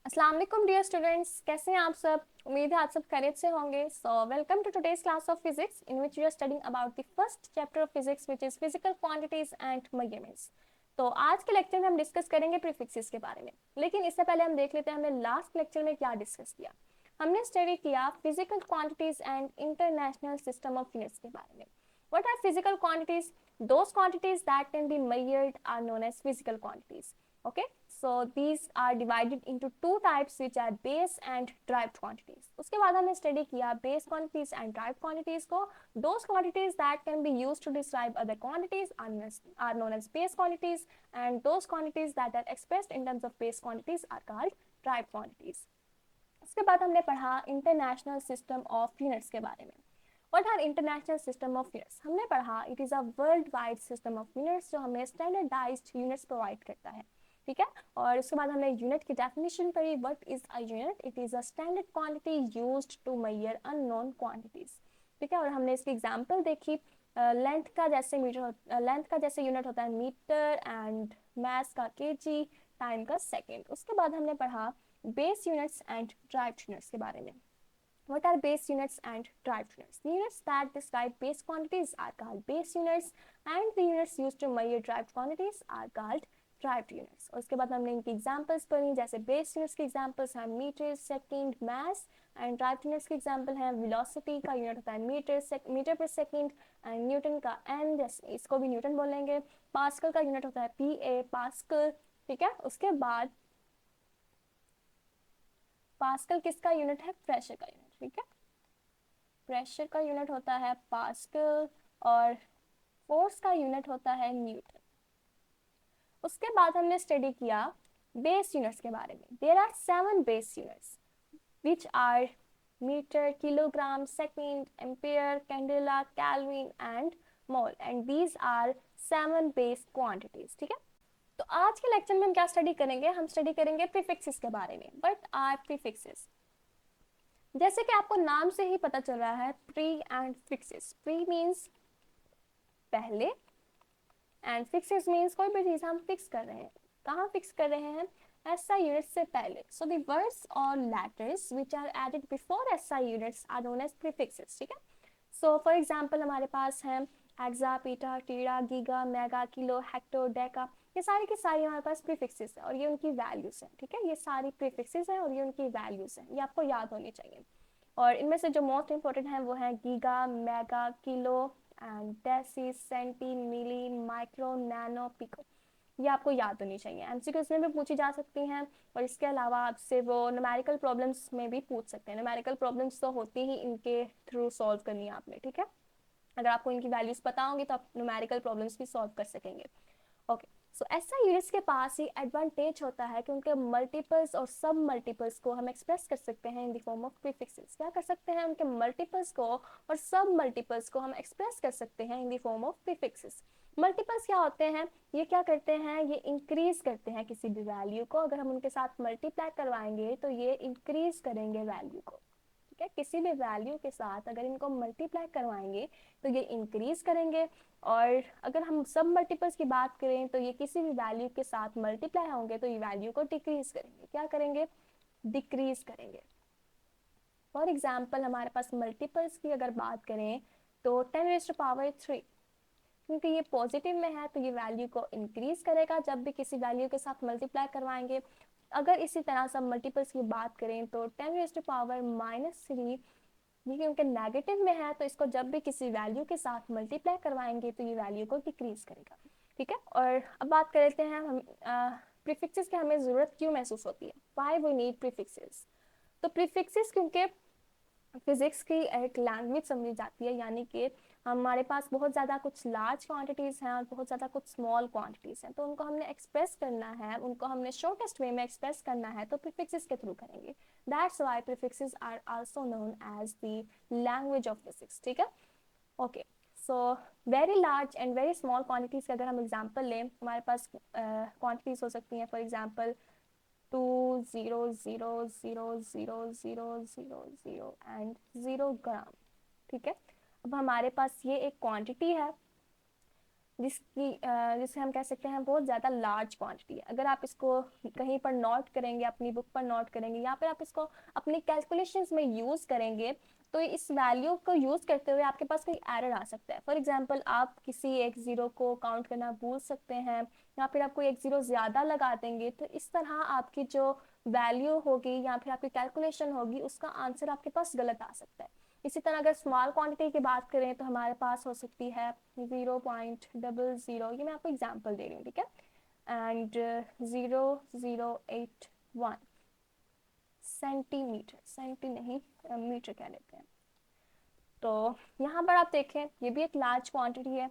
अस्सलाम वालेकुम dear students, कैसे हैं आप सब। उम्मीद है आप सब खैरियत से होंगे। So welcome to today's class of physics in which we are studying about the first chapter of physics which is physical quantities and measurements. तो आज के लेक्चर में हम डिस्कस करेंगे प्रीफिक्सेस के बारे में, लेकिन इससे पहले हम देख लेते हैं हमने लास्ट लेक्चर में क्या डिस्कस किया। हमने स्टडी किया physical quantities and international system of units के बारे में। What are physical quantities? Those quantities that can be measured are known as physical quantities. Okay, so these are divided into two types which are base and derived quantities. उसके बाद हमने study किया base quantities and derived quantities को। those quantities that can be used to describe other quantities are known as base quantities, and those quantities that are expressed in terms of base quantities are called derived quantities. उसके बाद हमने पढ़ा international system of units के बारे में। What are international system of units? हमने पढ़ा it is a world wide system of units जो हमें स्टैंडर्डाइज्ड यूनिट्स प्रोवाइड करता है। ठीक है, और उसके बाद हमने यूनिट की डेफिनेशन पढ़ी। What is a unit? It is a standard quantity used to measure unknown quantities. ठीक है, और हमने इसकी एग्जांपल देखी। लेंथ का जैसे यूनिट होता है मीटर, एंड मास का केजी, टाइम का सेकेंड। उसके बाद हमने पढ़ा base units and derived units के बारे में। What are base units and derived units? The units that describe base quantities are called base units, and the units used to measure derived quantities are called derived units. और उसके बाद हमने इनकी examples पढ़ी, जैसे बेस यूनिट्स की examples हैं metre, second, mass, and derived units की एग्जांपल है वेलोसिटी का यूनिट होता है मीटर पर सेकंड, एंड न्यूटन का एन, जैसे इसको भी न्यूटन बोलेंगे। पास्कल का यूनिट होता है पीए, पास्कल। ठीक है, उसके बाद पास्कल किसका यूनिट है? प्रेशर का यूनिट। ठीक है, प्रेशर का यूनिट होता है पास्कल, और फोर्स का यूनिट होता है न्यूटन। उसके बाद हमने स्टडी किया बेस यूनिट्स के बारे में। There are 7 base units which are metre, kilogram, second, ampere, candela, kelvin and mole, and these are 7 base quantities. ठीक है, तो आज के लेक्चर में हम क्या स्टडी करेंगे? हम स्टडी करेंगे प्रीफिक्सेस के बारे में। What are prefixes? जैसे कि आपको नाम से ही पता चल रहा है, pre and fixes. Pre means पहले, एंड फिक्सेस मीन्स कोई भी चीज हम फिक्स कर रहे हैं। कहाँ फिक्स कर रहे हैं? SI यूनिट से पहले। सो द वर्ड्स और letters which are added before SI units are known as prefixes. ठीक है, सो फॉर एग्जांपल हमारे पास है exa, peta, tera, giga, mega, kilo, hecto, deca. ये सारी की सारी हमारे पास प्रीफिक्सेस है और ये उनकी वैल्यूज हैं। ठीक है, ये सारी प्रीफिक्सेस हैं और ये उनकी वैल्यूज हैं, ये आपको याद होनी चाहिए। और इनमें से जो मोस्ट इंपॉर्टेंट है वो है giga, mega, kilo, and deci, centi, milli, micro, nano, pico. ये आपको याद होनी चाहिए, एमसीक्यूज में भी पूछी जा सकती हैं। और इसके अलावा आपसे वो न्यूमेरिकल प्रॉब्लम्स में भी पूछ सकते हैं। न्यूमेरिकल प्रॉब्लम्स तो होती ही इनके थ्रू सॉल्व करनी है आपने। ठीक है, अगर आपको इनकी वैल्यूज पता होंगी तो आप न्यूमेरिकल प्रॉब्लम्स भी सॉल्व कर सकेंगे। ओके, सो ऐसा यूनिट्स के पास ही एडवांटेज होता है कि उनके मल्टीपल्स और सब मल्टीपल्स को हम एक्सप्रेस कर सकते हैं in the form of prefixes. क्या कर सकते हैं? उनके मल्टीपल्स को और सब मल्टीपल्स को हम एक्सप्रेस कर सकते हैं in the form of prefixes. Multiples क्या होते हैं? ये क्या करते हैं? ये इंक्रीज करते हैं किसी भी वैल्यू को। अगर हम उनके साथ मल्टीप्लाई करवाएंगे तो ये इंक्रीज करेंगे वैल्यू को। ठीक है, किसी भी वैल्यू के साथ अगर इनको मल्टीप्लाई करवाएंगे तो ये इंक्रीज करेंगे, और अगर हम सब मल्टीपल्स की बात करें तो ये किसी भी वैल्यू के साथ मल्टीप्लाई होंगे तो ये वैल्यू को डिक्रीज करेंगे। क्या करेंगे? डिक्रीज करेंगे। फॉर एग्जाम्पल हमारे पास मल्टीपल्स की अगर बात करें तो 10⁻³ क्योंकि ये पॉजिटिव में है तो ये वैल्यू को इंक्रीज करेगा जब भी किसी वैल्यू के साथ मल्टीप्लाई करवाएंगे। अगर इसी तरह से मल्टीपल्स की बात करें तो 10⁻³ ये क्योंकि नेगेटिव में है तो इसको जब भी किसी वैल्यू के साथ मल्टीप्लाई करवाएंगे तो ये वैल्यू को डिक्रीज करेगा। ठीक है, और अब बात कर लेते हैं हम प्रीफिक्सेस की हमें ज़रूरत क्यों महसूस होती है। Why we need prefixes? तो प्रीफिक्सेस क्योंकि फिजिक्स की एक लैंग्वेज समझी जाती है, यानी कि हमारे पास बहुत ज़्यादा कुछ लार्ज क्वांटिटीज़ हैं और बहुत ज़्यादा कुछ स्मॉल क्वांटिटीज़ हैं, तो उनको हमने एक्सप्रेस करना है, उनको हमने शॉर्टेस्ट वे में एक्सप्रेस करना है तो प्रीफिक्सेस के थ्रू करेंगे। That's why prefixes are also known as the language of physics. ठीक है, okay, so very large and very small quantities के अगर हम एग्जांपल लें, हमारे पास क्वांटिटीज़ हो सकती हैं फॉर एग्जांपल 2 0 0 0 0 0 0 एंड 0 ग्राम। ठीक है, अब हमारे पास ये एक क्वांटिटी है जिसे हम कह सकते हैं बहुत ज़्यादा लार्ज क्वांटिटी है। अगर आप इसको कहीं पर नोट करेंगे, अपनी बुक पर नोट करेंगे या फिर आप इसको अपनी कैलकुलेशंस में यूज़ करेंगे, तो इस वैल्यू को यूज़ करते हुए आपके पास कोई एरर आ सकता है। फॉर एग्जांपल, आप किसी एक ज़ीरो को काउंट करना भूल सकते हैं या फिर आप कोई एक ज़ीरो ज़्यादा लगा देंगे, तो इस तरह आपकी जो वैल्यू होगी या फिर आपकी कैलकुलेशन होगी उसका आंसर आपके पास गलत आ सकता है। इसी तरह अगर स्मॉल क्वांटिटी की बात करें तो हमारे पास हो सकती है 0.00, ये मैं आपको एग्जांपल दे रही हूँ, ठीक है, एंड 0081 सेंटीमीटर, सेंटी नहीं मीटर कह लेते हैं। तो यहाँ पर आप देखें ये भी एक लार्ज क्वांटिटी है।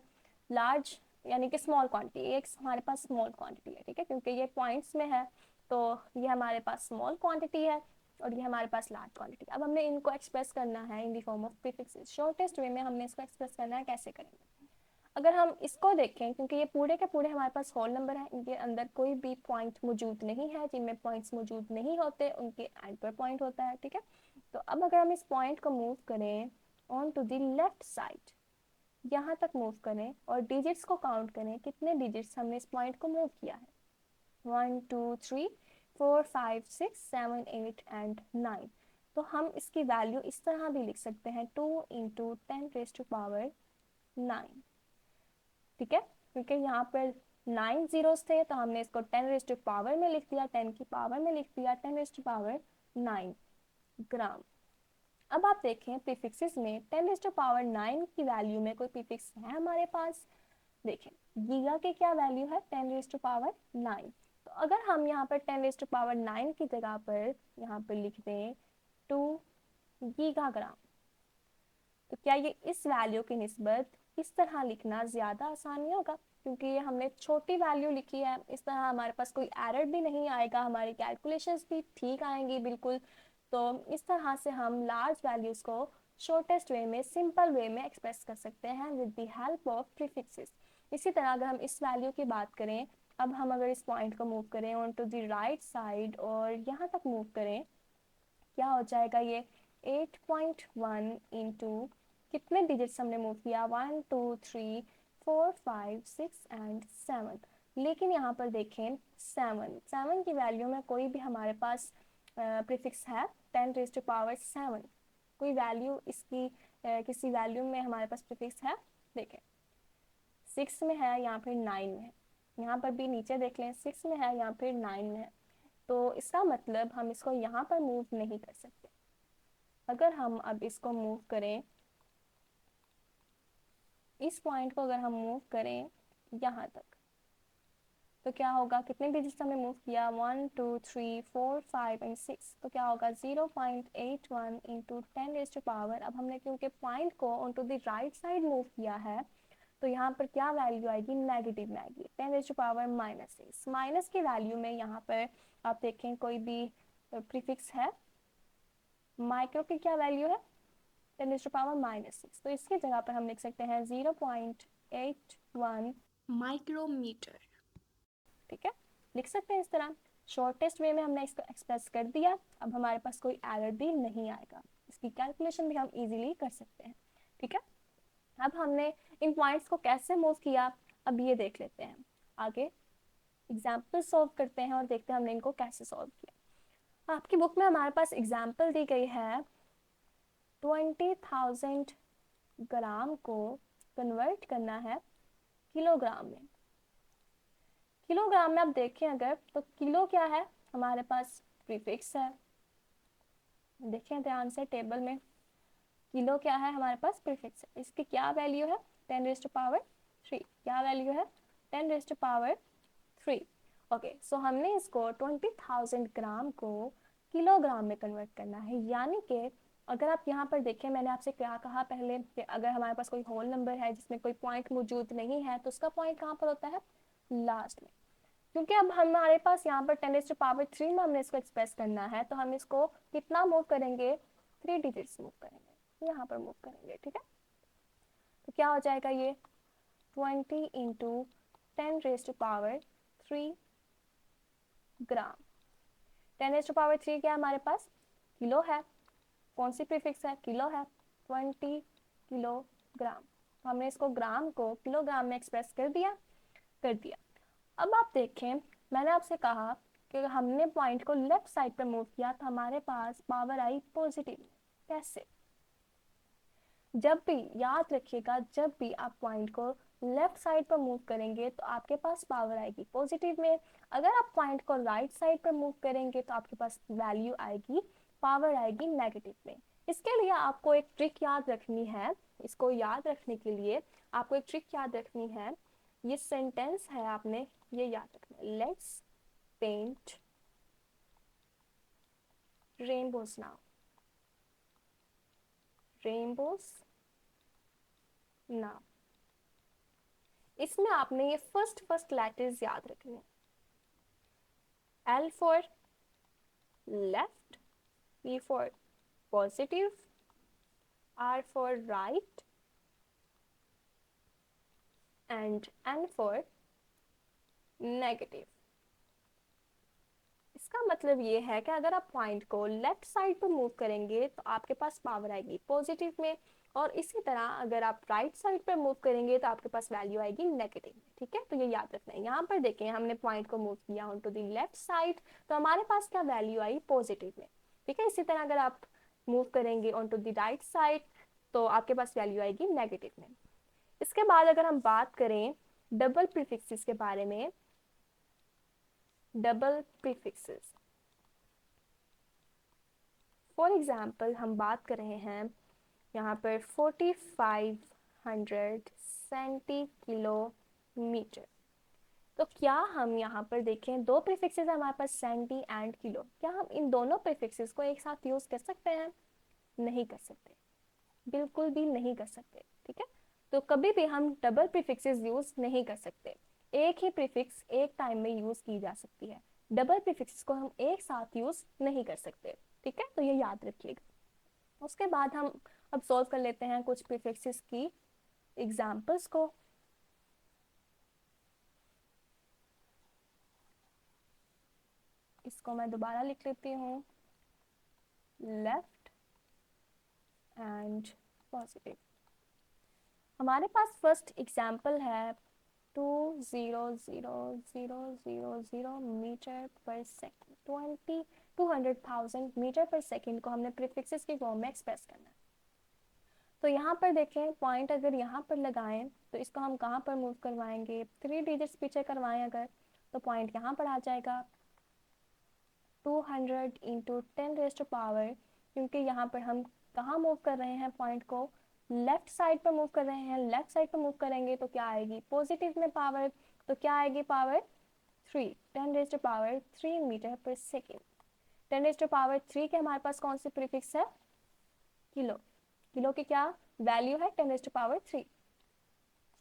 लार्ज यानी कि स्मॉल क्वांटिटी, एक हमारे पास स्मॉल क्वांटिटी है, ठीक है, क्योंकि ये पॉइंट्स में है तो ये हमारे पास स्मॉल क्वांटिटी है और ये हमारे पास लार्ज क्वांटिटी। अब हमने इनको एक्सप्रेस करना है in the form of prefixes. Shortest वे में हमने इसको एक्सप्रेस करना है, कैसे करेंगे? अगर हम इसको देखें, क्योंकि ये पूरे के पूरे हमारे पास होल नंबर है, इनके अंदर कोई भी पॉइंट मौजूद नहीं है, जिनमें पॉइंट्स मौजूद नहीं होते उनके एंड पर पॉइंट होता है, ठीक है। तो अब अगर हम इस पॉइंट को मूव करें on to the left side, यहाँ तक मूव करें और डिजिट्स को काउंट करें, कितने डिजिट्स हमने इस पॉइंट को मूव किया है? 1 2 3 4 5 6 7 8 एंड 9। तो हम इसकी वैल्यू इस तरह भी लिख सकते हैं 2 इंटू 10⁻⁹, ठीक है, क्योंकि यहाँ पर 9 जीरोस थे तो हमने इसको 10⁻⁴ में लिख दिया, 10 की पावर में लिख दिया 10⁻⁹ ग्राम। अब आप देखें प्रीफिक्सेस में 10⁻⁹ की वैल्यू में कोई प्रीफिक्स है हमारे पास? देखें गीगा की क्या वैल्यू है? 10⁻⁹। तो अगर हम यहाँ पर 10⁻⁹ की जगह पर यहाँ पर लिख दें 2 गीगाग्राम, तो क्या ये इस वैल्यू की निस्बत इस तरह लिखना ज़्यादा आसान नहीं होगा? क्योंकि ये हमने छोटी वैल्यू लिखी है, इस तरह हमारे पास कोई एरर भी नहीं आएगा, हमारी कैलकुलेशंस भी ठीक आएंगी बिल्कुल। तो इस तरह से हम लार्ज वैल्यूज़ को शॉर्टेस्ट वे में, सिंपल वे में एक्सप्रेस कर सकते हैं with the help of prefixes. इसी तरह अगर हम इस वैल्यू की बात करें, अब हम अगर इस पॉइंट को मूव करें on to the right side और यहाँ तक मूव करें, क्या हो जाएगा? ये 8.1 इंटू कितने डिजिट्स हमने मूव किया? 1 2 3 4 5 6 एंड 7। लेकिन यहाँ पर देखें 7 की वैल्यू में कोई भी हमारे पास प्रीफिक्स है 10⁻⁷, कोई वैल्यू इसकी किसी वैल्यू में हमारे पास प्रीफिक्स है? देखें 6 में है, यहाँ पर 9 में है, यहाँ पर भी नीचे देख लें 6 में है, यहाँ पर 9 में है। तो इसका मतलब हम इसको यहाँ पर मूव नहीं कर सकते। अगर हम अब इसको मूव करें, इस पॉइंट को अगर हम मूव करें यहाँ तक, तो क्या होगा? कितने डिजिट्स हमने मूव किया? 1 2 3 4 5 एंड 6। तो क्या होगा? 0.81 इंटू 10⁻⁴। अब हमने क्योंकि पॉइंट को on to the right side move किया है तो यहाँ पर क्या वैल्यू आएगी? नेगेटिव में आएगी, 10⁻⁻⁻⁻। माइनस की वैल्यू में यहाँ पर आप देखें कोई भी प्रीफिक्स है? माइक्रो की क्या वैल्यू है? 10⁻⁻�6। तो इसकी जगह पर हम लिख सकते हैं 0.81 माइक्रोमीटर, ठीक है, लिख सकते हैं इस तरह। शॉर्टेस्ट वे में हमने इसको एक्सप्रेस कर दिया। अब हमारे पास कोई एरर भी नहीं आएगा, इसकी कैलकुलेशन भी हम इजीली कर सकते हैं, ठीक है। अब हमने इन पॉइंट्स को कैसे मूव किया, अब ये देख लेते हैं। आगे एग्जाम्पल सॉल्व करते हैं और देखते हैं हमने इनको कैसे सॉल्व किया। आपकी बुक में हमारे पास एग्जाम्पल दी गई है 20,000 ग्राम को कन्वर्ट करना है किलोग्राम में। किलोग्राम में आप देखें अगर, तो किलो क्या है? हमारे पास प्रीफिक्स है, देखें ध्यान से टेबल में, किलो क्या है? हमारे पास प्रीफिक्स है। इसकी क्या वैल्यू है? 10⁻⁴। क्या वैल्यू है? 10⁻⁴। ओके, सो हमने इसको 20,000 ग्राम को किलोग्राम में कन्वर्ट करना है। यानी कि अगर आप यहाँ पर देखें, मैंने आपसे क्या कहा पहले कि अगर हमारे पास कोई होल नंबर है जिसमें कोई पॉइंट मौजूद नहीं है तो उसका पॉइंट कहाँ पर होता है? लास्ट में। क्योंकि अब हमारे पास यहाँ पर 10⁻³ में हमने इसको एक्सप्रेस करना है, तो हम इसको कितना मूव करेंगे? 3 डिजिट्स मूव करेंगे, यहाँ पर मूव करेंगे, ठीक है। तो क्या हो जाएगा? ये 20 इंटू 10⁻³ ग्राम। 10⁻³ क्या हमारे पास? किलो है। कौन सी प्रीफिक्स है? किलो है, 20 किलोग्राम। तो हमने इसको ग्राम को किलोग्राम में एक्सप्रेस कर दिया। अब आप देखें, मैंने आपसे कहा कि हमने पॉइंट को लेफ्ट साइड पर मूव किया तो हमारे पास पावर आई पॉजिटिव। कैसे? जब भी याद रखिएगा, जब भी आप पॉइंट को लेफ्ट साइड पर मूव करेंगे तो आपके पास पावर आएगी पॉजिटिव में। अगर आप पॉइंट को राइट साइड पर मूव करेंगे तो आपके पास वैल्यू आएगी, पावर आएगी नेगेटिव में। इसके लिए आपको एक ट्रिक याद रखनी है। इसको याद रखने के लिए आपको एक ट्रिक याद रखनी है। ये सेंटेंस है, आपने ये याद रखना है, let's paint rainbows now. Rainbows now, इसमें आपने ये फर्स्ट लेटर्स याद रखने हैं। L for left, P for positive, R for right and N for negative। इसका मतलब ये है कि अगर आप पॉइंट को लेफ्ट साइड पर मूव करेंगे तो आपके पास पावर आएगी पॉजिटिव में, और इसी तरह अगर आप राइट साइड पर मूव करेंगे तो आपके पास वैल्यू आएगी नेगेटिव में। ठीक है, तो ये याद रखना है। यहाँ पर देखें, हमने पॉइंट को मूव किया on to the left side तो हमारे पास क्या वैल्यू आई पॉजिटिव में। ठीक है, इसी तरह अगर आप मूव करेंगे on to the right side तो आपके पास वैल्यू आएगी नेगेटिव में। इसके बाद अगर हम बात करें डबल प्रीफिक्सेस के बारे में, डबल प्रीफिक्सेस, फॉर एग्जाम्पल हम बात कर रहे हैं यहाँ पर 4500 सेंटी-किलोमीटर। तो क्या हम यहाँ पर देखें, दो प्रीफिक्सेस है हमारे पास, सेंटी एंड किलो। क्या हम इन दोनों प्रीफिक्सेस को एक साथ यूज कर सकते हैं? नहीं कर सकते, बिल्कुल भी नहीं कर सकते। ठीक है, तो कभी भी हम डबल प्रीफिक्सेस यूज नहीं कर सकते। एक ही प्रीफिक्स एक टाइम में यूज की जा सकती है, डबल प्रीफिक्सेस को हम एक साथ यूज नहीं कर सकते। ठीक है, तो ये याद रखिएगा। उसके बाद हम अब सॉल्व कर लेते हैं कुछ प्रीफिक्सेस की एग्जांपल्स को। इसको मैं दोबारा लिख लेती हूँ, लेफ्ट एंड पॉजिटिव। हमारे पास फर्स्ट एग्जांपल है 200000 मीटर पर सेकेंड, 200,000 मीटर पर सेकेंड को हमने प्रीफिक्सेस की फॉर्म में एक्सप्रेस करना है। तो यहाँ पर देखें, पॉइंट अगर यहाँ पर लगाएं तो इसको हम कहाँ पर मूव करवाएंगे, 3 डिजिट्स पीछे करवाएं अगर, तो पॉइंट यहाँ पर आ जाएगा 200 इंटू 10⁻⁴, क्योंकि यहाँ पर हम कहाँ मूव कर रहे हैं, पॉइंट को लेफ्ट साइड पर मूव कर रहे हैं। लेफ्ट साइड पर मूव करेंगे तो क्या आएगी पॉजिटिव में पावर, तो क्या आएगी पावर 3, 10⁻³ मीटर पर सेकेंड। 10⁻³ के हमारे पास कौन सी प्रीफिक्स है, किलो। किलो की क्या वैल्यू है, 10⁻³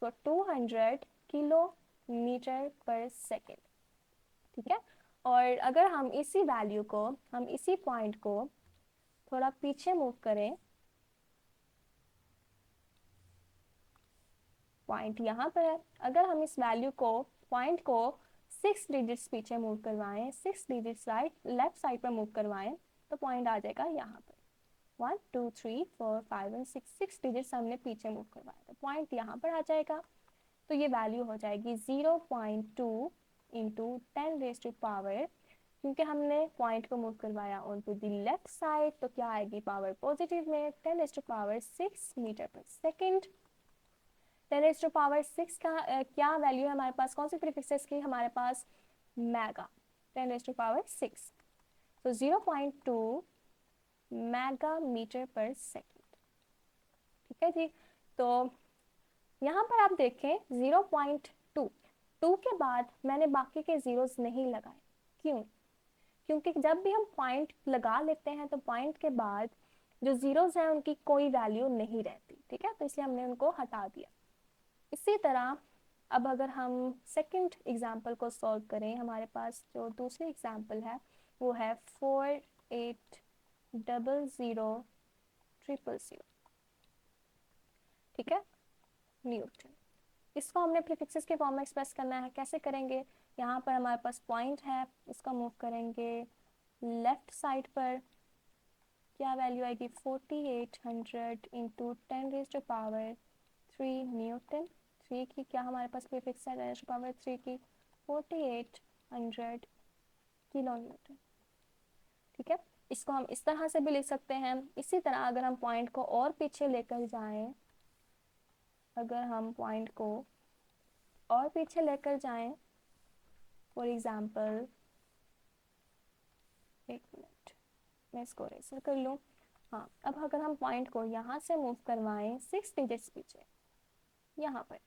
सो 200 किलोमीटर पर सेकेंड। ठीक है, और अगर हम इसी वैल्यू को, हम इसी पॉइंट को थोड़ा पीछे मूव करें, पॉइंट यहाँ पर है, अगर हम इस वैल्यू को, पॉइंट को 6 डिजिट्स पीछे मूव करवाएं, 6 डिजिट्स लेफ्ट साइड पर मूव करवाएं तो पॉइंट आ जाएगा यहाँ पर 1 2 3 4 5 और 6 डिजिट्स हमने पीछे मूव करवाया तो पॉइंट यहाँ पर आ जाएगा। तो ये वैल्यू हो जाएगी 0.2 इंटू 10⁻⁴, क्योंकि हमने पॉइंट को मूव करवाया on to the left side तो क्या आएगी पावर पॉजिटिव में 10⁻⁶ मीटर पर सेकेंड। 10⁻⁶ का क्या वैल्यू है हमारे पास, कौन सी प्रीफिक्सेस की, हमारे पास मेगा, 10⁻⁶, तो 0.2 मेगा मीटर पर सेकेंड। ठीक है जी, तो यहाँ पर आप देखें 0.2, 2 के बाद मैंने बाकी के जीरोस नहीं लगाए। क्यों? क्योंकि जब भी हम पॉइंट लगा लेते हैं तो पॉइंट के बाद जो जीरोस हैं उनकी कोई वैल्यू नहीं रहती। ठीक है, तो इसलिए हमने उनको हटा दिया। इसी तरह अब अगर हम सेकंड एग्जाम्पल को सॉल्व करें, हमारे पास जो दूसरी एग्जाम्पल है वो है 48000000। ठीक है, न्यूटन। इसको हमने प्रीफिक्सेस के फॉर्म में एक्सप्रेस करना है। कैसे करेंगे, यहाँ पर हमारे पास पॉइंट है, इसका मूव करेंगे लेफ्ट साइड पर, क्या वैल्यू आएगी 4800 इंटू 10⁻³ 3 न्यूटन। 3 की क्या हमारे पास प्रीफिक्स है 10⁻³ की 4800 किलो न्यूटन। ठीक है, इसको हम इस तरह से भी लिख सकते हैं। इसी तरह अगर हम पॉइंट को और पीछे लेकर जाएं, अगर हम पॉइंट को और पीछे लेकर जाएं, फॉर एग्जाम्पल, एक मिनट मैं इसको रेसर कर लूँ। हाँ, अब अगर हम पॉइंट को यहाँ से मूव करवाएं 6 डिजिट्स पीछे, यहाँ पर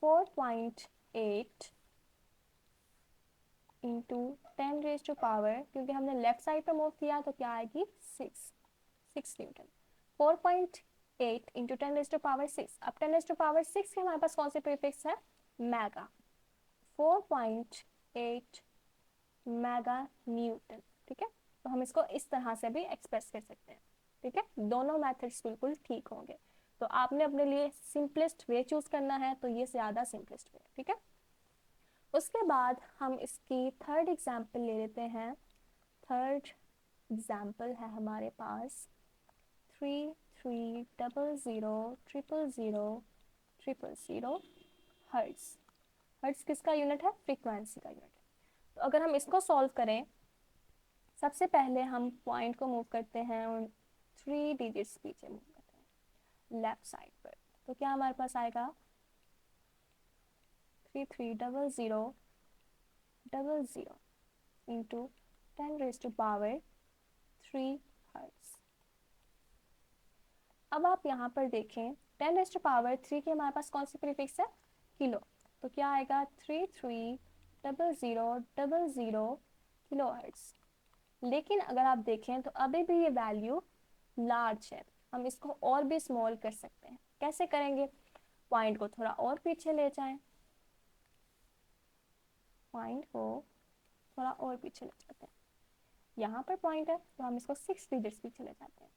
4.8 इंटू 10⁻⁴, क्योंकि हमने लेफ्ट साइड पर मूव किया तो क्या आएगी 6 न्यूटन। 4.8 इंटू 10⁻⁶। अब 10⁻⁶ के हमारे पास कौन से प्रीफिक्स है मेगा। 4.8 mega Newton. ठीक है, तो हम इसको इस तरह से भी एक्सप्रेस कर सकते हैं। ठीक है, दोनों मेथड्स बिल्कुल ठीक होंगे। तो आपने अपने लिए सिंपलेस्ट वे चूज करना है, तो ये ज्यादा सिंपलेस्ट वे। ठीक है, उसके बाद हम इसकी थर्ड एग्जाम्पल ले लेते हैं। थर्ड एग्जाम्पल है हमारे पास 3300000000 हर्ट्ज। हर्ट्ज किसका यूनिट है फ्रीक्वेंसी का यूनिट है। तो अगर हम इसको सॉल्व करें, सबसे पहले हम पॉइंट को मूव करते हैं और 3 डिजिट्स पीछे मूव करते हैं लेफ्ट साइड पर। तो क्या हमारे पास आएगा 33000000 इंटू 10⁻³ हर्ट्ज। अब आप यहाँ पर देखें 10⁻³ के हमारे पास कौन सी प्रीफिक्स है किलो। तो क्या आएगा 33000000 किलो हर्ट्ज। लेकिन अगर आप देखें तो अभी भी ये वैल्यू लार्ज है। हम इसको और भी स्मॉल कर सकते हैं। कैसे करेंगे, पॉइंट को थोड़ा और पीछे ले जाएं, पॉइंट को थोड़ा और पीछे ले जाते हैं। यहाँ पर पॉइंट है तो हम इसको 6 डिजिट्स पीछे ले जाते हैं।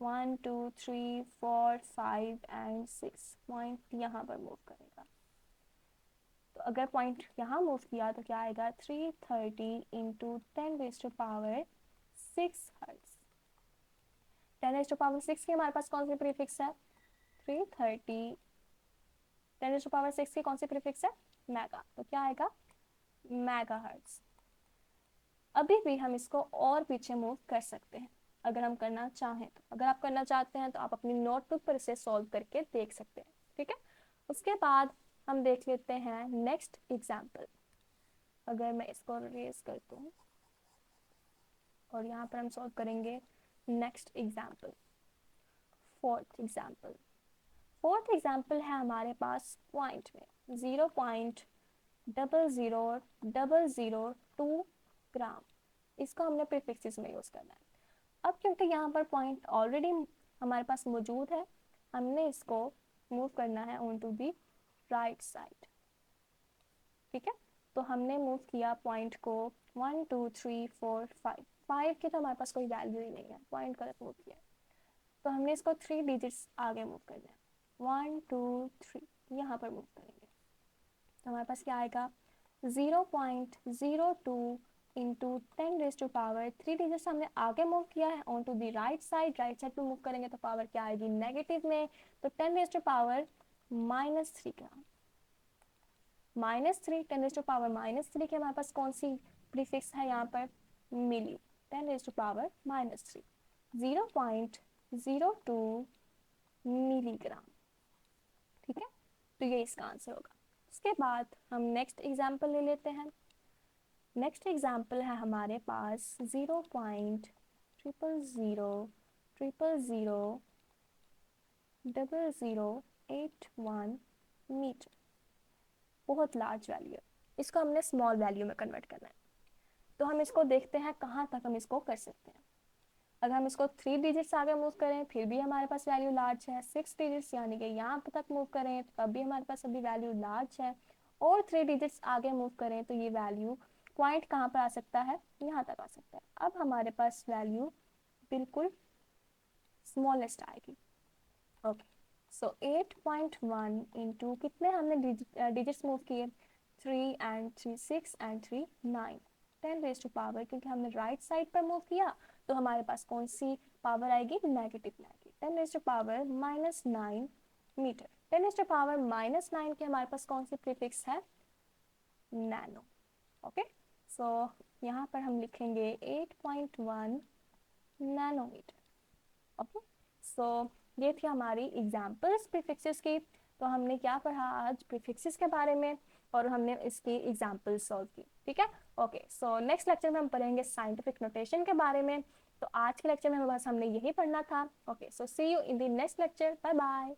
1 2 3 4 5 एंड 6 पॉइंट यहाँ पर मूव करेगा। तो अगर पॉइंट यहाँ मूव किया तो क्या आएगा 330 इंटू 10⁻⁶ हर्ट्ज। 10⁻⁶ की हमारे पास कौन सी प्रीफिक्स है 330। 10⁻⁶ की कौन सी प्रीफिक्स है मेगा। तो क्या आएगा मेगा हर्ट्ज। अभी भी हम इसको और पीछे मूव कर सकते हैं अगर हम करना चाहें तो। अगर आप करना चाहते हैं तो आप अपनी नोटबुक पर इसे सॉल्व करके देख सकते हैं। ठीक है, उसके बाद हम देख लेते हैं नेक्स्ट एग्जाम्पल। अगर मैं इसको रेज कर दूं और यहाँ पर हम सॉल्व करेंगे next example, fourth example. Fourth example है हमारे पास पॉइंट में 0.00002 ग्राम। इसको हमने प्रीफिक्सेस में यूज करना है। अब क्योंकि यहाँ पर पॉइंट ऑलरेडी हमारे पास मौजूद है, हमने इसको मूव करना है on to the right side. ठीक है, तो हमने मूव किया पॉइंट को 1 2 3 4 5। 5 की तो हमारे पास कोई वैल्यू ही नहीं है, पॉइंट गलत मूव किया। तो हमने इसको 3 डिजिट्स आगे मूव करना है। 1 2 3 यहाँ पर मूव करेंगे तो हमारे पास क्या आएगा 0.02 इंटू 10⁻⁴। 3 डिजिट्स हमने आगे मूव किया है on to the right side. Right side पे मूव करेंगे तो पावर क्या आएगी नेगेटिव में। तो 10⁻³ -3 ग्राम। -3 10⁻³ के हमारे पास कौन सी प्रीफिक्स है यहाँ पर मिली। 10⁻³ -3 0.02 मिलीग्राम। ठीक है, तो ये इसका आंसर होगा। उसके बाद हम नेक्स्ट एग्जाम्पल ले लेते हैं। नेक्स्ट एग्जाम्पल है हमारे पास 0.000000081 मीटर। बहुत लार्ज वैल्यू है, इसको हमने स्मॉल वैल्यू में कन्वर्ट करना है। तो हम इसको देखते हैं कहाँ तक हम इसको कर सकते हैं। अगर हम इसको 3 डिजिट्स आगे मूव करें फिर भी हमारे पास वैल्यू लार्ज है। 6 डिजिट्स यानी कि यहाँ तक मूव करें तो तब भी हमारे पास अभी वैल्यू लार्ज है। और 3 डिजिट्स आगे मूव करें तो ये वैल्यू पॉइंट कहाँ पर आ सकता है यहाँ तक आ सकता है। अब हमारे पास वैल्यू बिल्कुल स्मॉलेस्ट आएगी। ओके, सो 8.1 इंटू कितने हमने डिजिट्स मूव किए 3 एंड 3 6 एंड 3 9। 10⁻⁴ क्योंकि हमने राइट साइड पर मूव किया तो हमारे पास कौन सी पावर आएगी नेगेटिव में आएगी। 10⁻⁻⁹ मीटर। 10⁻⁻⁹ के हमारे पास कौन सी प्रीफिक्स है, नैनो। ओके, सो यहाँ पर हम लिखेंगे 8.1 नैनोमीटर। ओके, सो ये थी हमारी एग्जाम्पल्स प्रीफिक्सेस की। तो हमने क्या पढ़ा आज प्रीफिक्सेस के बारे में, और हमने इसकी एग्जाम्पल सॉल्व की, ठीक है। ओके, सो नेक्स्ट लेक्चर में हम पढ़ेंगे साइंटिफिक नोटेशन के बारे में। तो आज के लेक्चर में बस हमने यही पढ़ना था। Okay, so see you in the next lecture, bye bye.